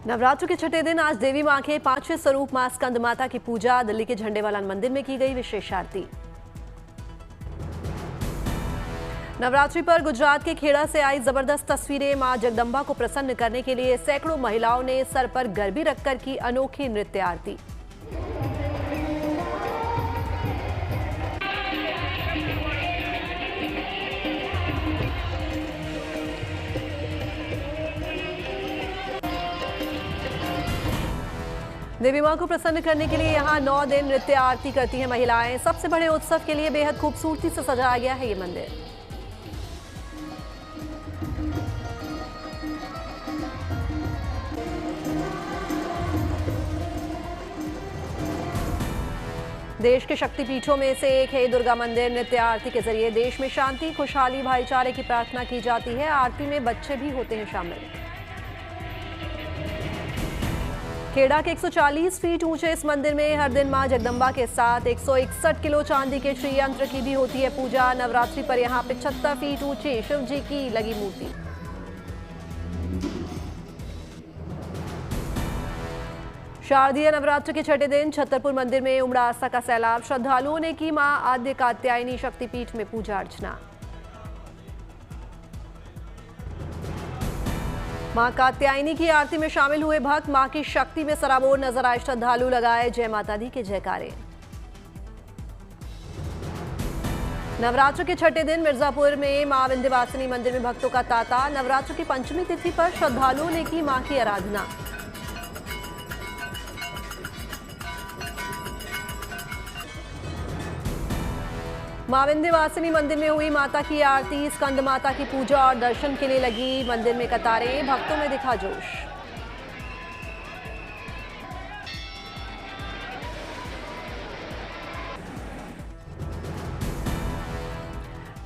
नवरात्र के छठे दिन आज देवी मां के पांचवें स्वरूप मां स्कंद माता की पूजा दिल्ली के झंडेवालान मंदिर में की गई विशेष आरती। नवरात्रि पर गुजरात के खेड़ा से आई जबरदस्त तस्वीरें। मां जगदंबा को प्रसन्न करने के लिए सैकड़ों महिलाओं ने सर पर गरबी रखकर की अनोखी नृत्य आरती। देवी मां को प्रसन्न करने के लिए यहां 9 दिन नृत्य आरती करती हैं महिलाएं। सबसे बड़े उत्सव के लिए बेहद खूबसूरती से सजाया गया है ये मंदिर। देश के शक्तिपीठों में से एक है दुर्गा मंदिर। नृत्य आरती के जरिए देश में शांति, खुशहाली, भाईचारे की प्रार्थना की जाती है। आरती में बच्चे भी होते हैं शामिल। खेड़ा के 140 फीट ऊंचे इस मंदिर में हर दिन मां जगदंबा के साथ 161 किलो चांदी के श्री यंत्र की भी होती है पूजा। नवरात्रि पर यहां 75 फीट ऊंची शिव जी की लगी मूर्ति। शारदीय नवरात्र के छठे दिन छतरपुर मंदिर में उमड़ा आस्था का सैलाब। श्रद्धालुओं ने की मां आद्य कात्यायनी शक्तिपीठ में पूजा अर्चना। मां कात्यायनी की आरती में शामिल हुए भक्त। मां की शक्ति में सराबोर नजर आए श्रद्धालु। लगाए जय माता दी के जयकारे। नवरात्र के छठे दिन मिर्जापुर में मां विंध्यवासिनी मंदिर में भक्तों का तांता। नवरात्र की पंचमी तिथि पर श्रद्धालुओं ने की मां की आराधना। मां विंध्यवासिनी मंदिर में हुई माता की आरती, स्कंद माता की पूजा और दर्शन के लिए लगी मंदिर में कतारें। भक्तों में दिखा जोश।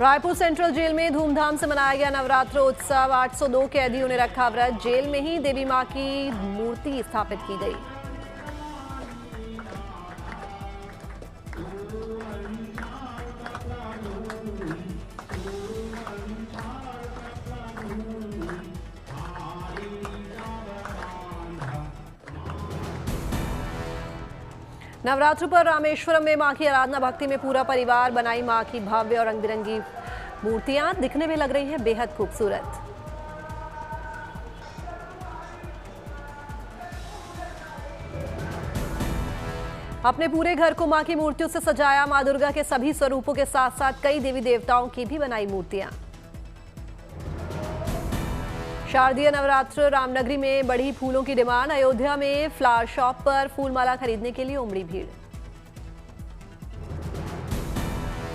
रायपुर सेंट्रल जेल में धूमधाम से मनाया गया नवरात्र उत्सव। 802 कैदियों ने रखा व्रत। जेल में ही देवी मां की मूर्ति स्थापित की गई। नवरात्र पर रामेश्वरम में मां की आराधना भक्ति में पूरा परिवार। बनाई मां की भव्य और रंग बिरंगी मूर्तियां। दिखने में लग रही है बेहद खूबसूरत। अपने पूरे घर को मां की मूर्तियों से सजाया। मां दुर्गा के सभी स्वरूपों के साथ साथ कई देवी देवताओं की भी बनाई मूर्तियां। शारदीय नवरात्र रामनगरी में बढ़ी फूलों की डिमांड। अयोध्या में फ्लावर शॉप पर फूलमाला खरीदने के लिए उमड़ी भीड़।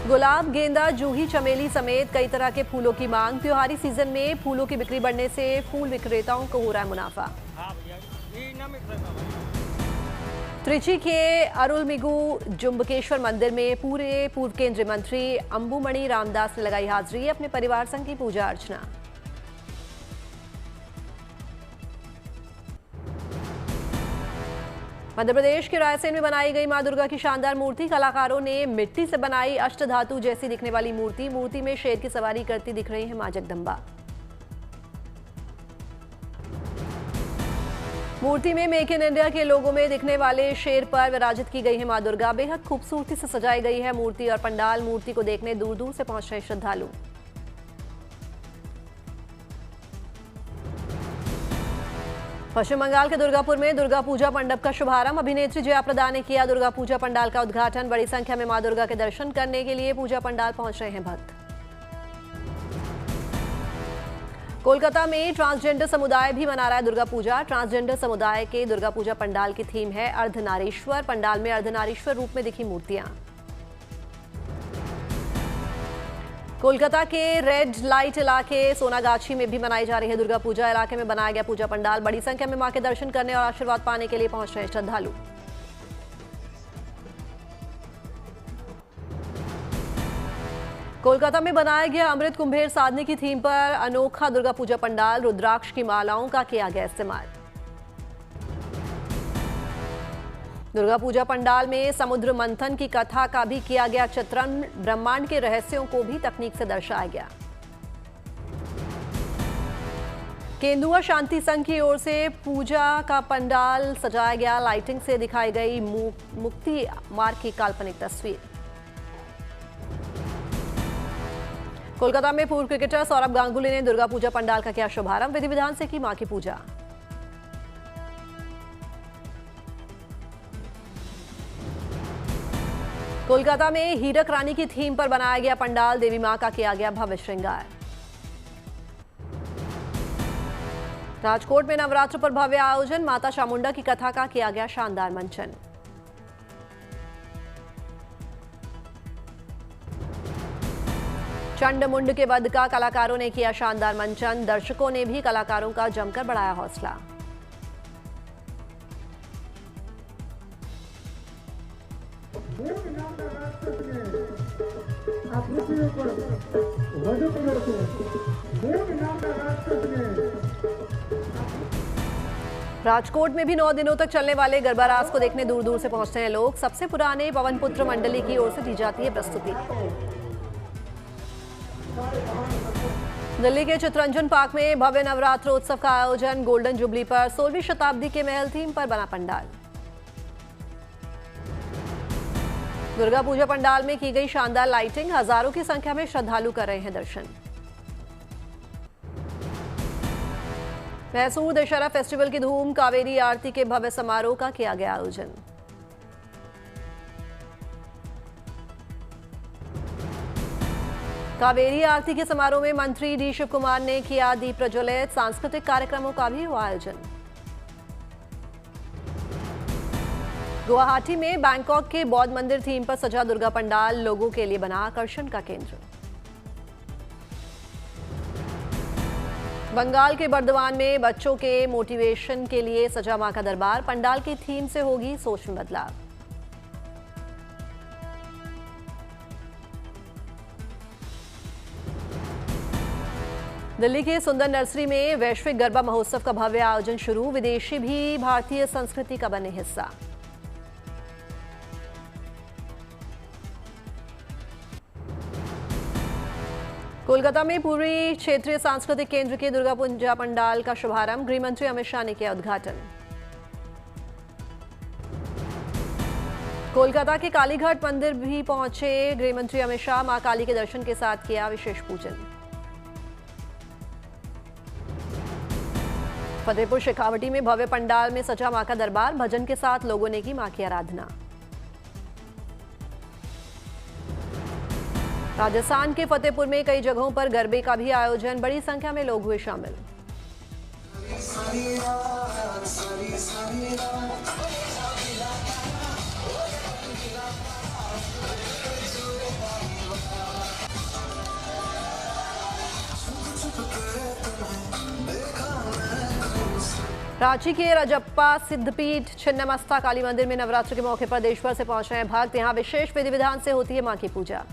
गुलाब, गेंदा, जूही, चमेली समेत कई तरह के फूलों की मांग। त्योहारी सीजन में फूलों की बिक्री बढ़ने से फूल विक्रेताओं को हो रहा है मुनाफा। त्रिची के अरुलमिगु जुम्बकेश्वर मंदिर में पूर्व केंद्रीय मंत्री अंबुमणि रामदास ने लगाई हाजिरी। अपने परिवार संग की पूजा अर्चना। मध्य प्रदेश के रायसेन में बनाई गई मां दुर्गा की शानदार मूर्ति। कलाकारों ने मिट्टी से बनाई अष्टधातु जैसी दिखने वाली मूर्ति। मूर्ति में शेर की सवारी करती दिख रही है मां जगदंबा। मूर्ति में मेक इन इंडिया के लोगों में दिखने वाले शेर पर विराजित की गई है मां दुर्गा। बेहद खूबसूरती से सजाई गई है मूर्ति और पंडाल। मूर्ति को देखने दूर दूर से पहुंच रहे श्रद्धालु। पश्चिम बंगाल के दुर्गापुर में दुर्गा पूजा मंडप का शुभारंभ। अभिनेत्री जया प्रदा ने किया दुर्गा पूजा पंडाल का उद्घाटन। बड़ी संख्या में मां दुर्गा के दर्शन करने के लिए पूजा पंडाल पहुंच रहे हैं भक्त। कोलकाता में ट्रांसजेंडर समुदाय भी मना रहा है दुर्गा पूजा। ट्रांसजेंडर समुदाय के दुर्गा पूजा पंडाल की थीम है अर्धनारीश्वर। पंडाल में अर्धनारीश्वर रूप में दिखी मूर्तियां। कोलकाता के रेड लाइट इलाके सोनागाछी में भी मनाई जा रही है दुर्गा पूजा। इलाके में बनाया गया पूजा पंडाल। बड़ी संख्या में मां के दर्शन करने और आशीर्वाद पाने के लिए पहुंच रहे हैं श्रद्धालु। कोलकाता में बनाया गया अमृत कुंभेर साधने की थीम पर अनोखा दुर्गा पूजा पंडाल। रुद्राक्ष की मालाओं का किया गया इस्तेमाल। दुर्गा पूजा पंडाल में समुद्र मंथन की कथा का भी किया गया चित्रण। ब्रह्मांड के रहस्यों को भी तकनीक से दर्शाया गया। केंदुआ शांति संघ की ओर से पूजा का पंडाल सजाया गया। लाइटिंग से दिखाई गई मुक्ति मार्ग की काल्पनिक तस्वीर। कोलकाता में पूर्व क्रिकेटर सौरभ गांगुली ने दुर्गा पूजा पंडाल का किया शुभारंभ। विधि विधान से की मां की पूजा। कोलकाता में हीरक रानी की थीम पर बनाया गया पंडाल। देवी मां का किया गया भव्य श्रृंगार। राजकोट में नवरात्र पर भव्य आयोजन। माता चामुंडा की कथा का किया गया शानदार मंचन। चंड मुंड के वध का कलाकारों ने किया शानदार मंचन। दर्शकों ने भी कलाकारों का जमकर बढ़ाया हौसला। राजकोट में भी 9 दिनों तक चलने वाले गरबा रास को देखने दूर दूर से पहुंचते हैं लोग। सबसे पुराने पवन पुत्र मंडली की ओर से दी जाती है प्रस्तुति। दिल्ली के चितरंजन पार्क में भव्य नवरात्र उत्सव का आयोजन। गोल्डन जुबली पर 16वीं शताब्दी के महल थीम पर बना पंडाल। दुर्गा पूजा पंडाल में की गई शानदार लाइटिंग। हजारों की संख्या में श्रद्धालु कर रहे हैं दर्शन। मैसूर दशहरा फेस्टिवल की धूम। कावेरी आरती के भव्य समारोह का किया गया आयोजन। कावेरी आरती के समारोह में मंत्री डी शिव कुमार ने किया दीप प्रज्वलित। सांस्कृतिक कार्यक्रमों का भी हुआ आयोजन। गुवाहाटी में बैंकॉक के बौद्ध मंदिर थीम पर सजा दुर्गा पंडाल लोगों के लिए बना आकर्षण का केंद्र। बंगाल के बर्दवान में बच्चों के मोटिवेशन के लिए सजा मां का दरबार। पंडाल की थीम से होगी सोच में बदलाव। दिल्ली के सुंदर नर्सरी में वैश्विक गरबा महोत्सव का भव्य आयोजन शुरू। विदेशी भी भारतीय संस्कृति का बने हिस्सा। कोलकाता में पूर्वी क्षेत्रीय सांस्कृतिक केंद्र के दुर्गा पूजा पंडाल का शुभारंभ। गृह मंत्री अमित शाह ने किया उद्घाटन। कोलकाता के कालीघाट मंदिर भी पहुंचे गृह मंत्री अमित शाह। मां काली के दर्शन के साथ किया विशेष पूजन। फतेहपुर शेखावटी में भव्य पंडाल में सजा मां का दरबार। भजन के साथ लोगों ने की मां की आराधना। राजस्थान के फतेहपुर में कई जगहों पर गरबे का भी आयोजन। बड़ी संख्या में लोग हुए शामिल। रांची के रजप्पा सिद्धपीठ छिन्नमस्ता काली मंदिर में नवरात्र के मौके पर देश भर से पहुंच रहे हैं भक्त। यहां विशेष विधि विधान से होती है मां की पूजा।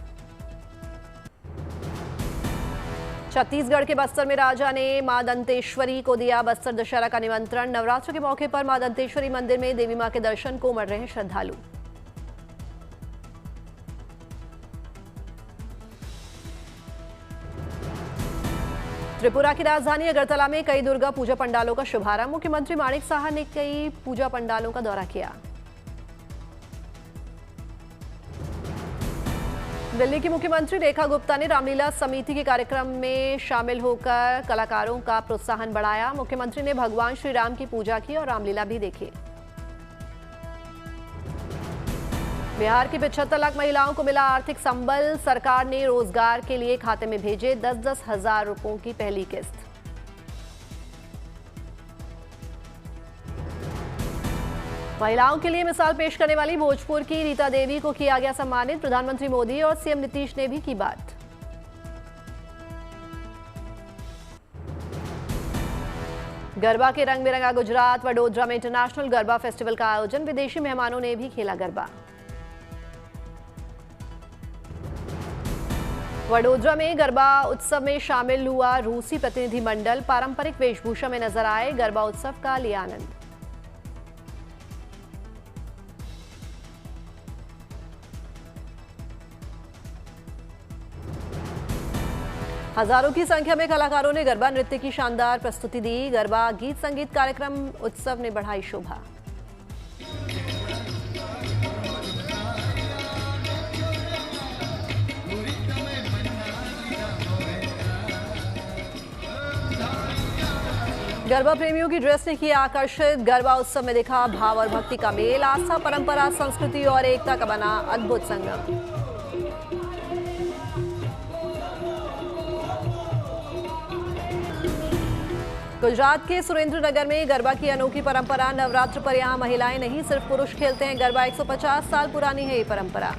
छत्तीसगढ़ के बस्तर में राजा ने मां दंतेश्वरी को दिया बस्तर दशहरा का निमंत्रण। नवरात्र के मौके पर मां दंतेश्वरी मंदिर में देवी मां के दर्शन को उमड़ रहे हैं श्रद्धालु। त्रिपुरा की राजधानी अगरतला में कई दुर्गा पूजा पंडालों का शुभारंभ। मुख्यमंत्री माणिक साहा ने कई पूजा पंडालों का दौरा किया। दिल्ली की मुख्यमंत्री रेखा गुप्ता ने रामलीला समिति के कार्यक्रम में शामिल होकर कलाकारों का प्रोत्साहन बढ़ाया। मुख्यमंत्री ने भगवान श्री राम की पूजा की और रामलीला भी देखी। बिहार की 75 लाख महिलाओं को मिला आर्थिक संबल। सरकार ने रोजगार के लिए खाते में भेजे 10-10 हजार रुपयों की पहली किस्त। महिलाओं के लिए मिसाल पेश करने वाली भोजपुर की रीता देवी को किया गया सम्मानित। प्रधानमंत्री मोदी और सीएम नीतीश ने भी की बात। गरबा के रंग बिरंगा गुजरात वडोदरा में इंटरनेशनल गरबा फेस्टिवल का आयोजन। विदेशी मेहमानों ने भी खेला गरबा। वडोदरा में गरबा उत्सव में शामिल हुआ रूसी प्रतिनिधिमंडल। पारंपरिक वेशभूषा में नजर आए। गरबा उत्सव का लिया आनंद। हजारों की संख्या में कलाकारों ने गरबा नृत्य की शानदार प्रस्तुति दी। गरबा गीत संगीत कार्यक्रम उत्सव ने बढ़ाई शोभा। गरबा प्रेमियों की ड्रेस ने किया आकर्षित। गरबा उत्सव में दिखा भाव और भक्ति का मेल। आस्था, परंपरा, संस्कृति और एकता का बना अद्भुत संगम। गुजरात के सुरेंद्रनगर में गरबा की अनोखी परंपरा। नवरात्र पर यहां महिलाएं नहीं सिर्फ पुरुष खेलते हैं गरबा। 150 साल पुरानी है ये परंपरा।